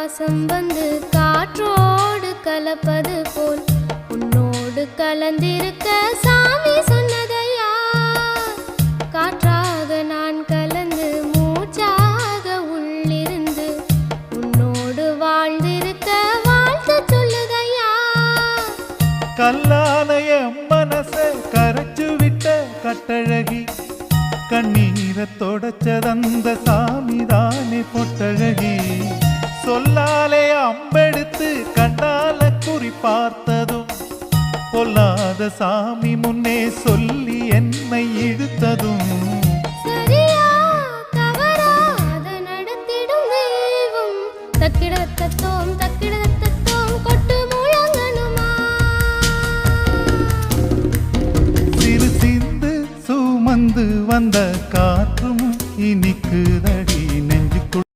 பாசம் வந்து காற்றோடு கலப்பது போல் உன்னோடு கலந்திருக்க சாமி சொன்னதையா. காற்றாக நான் கலந்து மூச்சாக உள்ளிருந்து உன்னோடு வாழ்ந்திருக்க வாழ்த்து சொல்லுதையா. கல்லாலய மனச கரைச்சு விட்ட கட்டழகி, கண்ணீரை தொடச்சதந்த சாமிதானே பொட்டழகி. சொல்லாலே அம்பெடுத்து கண்ணால குறி பார்த்ததும், பொல்லாத சாமி முன்னே சொல்லி என்னை இழுத்ததும். சரியா தவறா அத நடத்திடும் தெய்வம். தக்கிடத்தத்தோம் தக்கிடத்தத்தோம் கொட்டு முழங்கணுமா. சிறு சிந்து சுமந்து வந்த கார்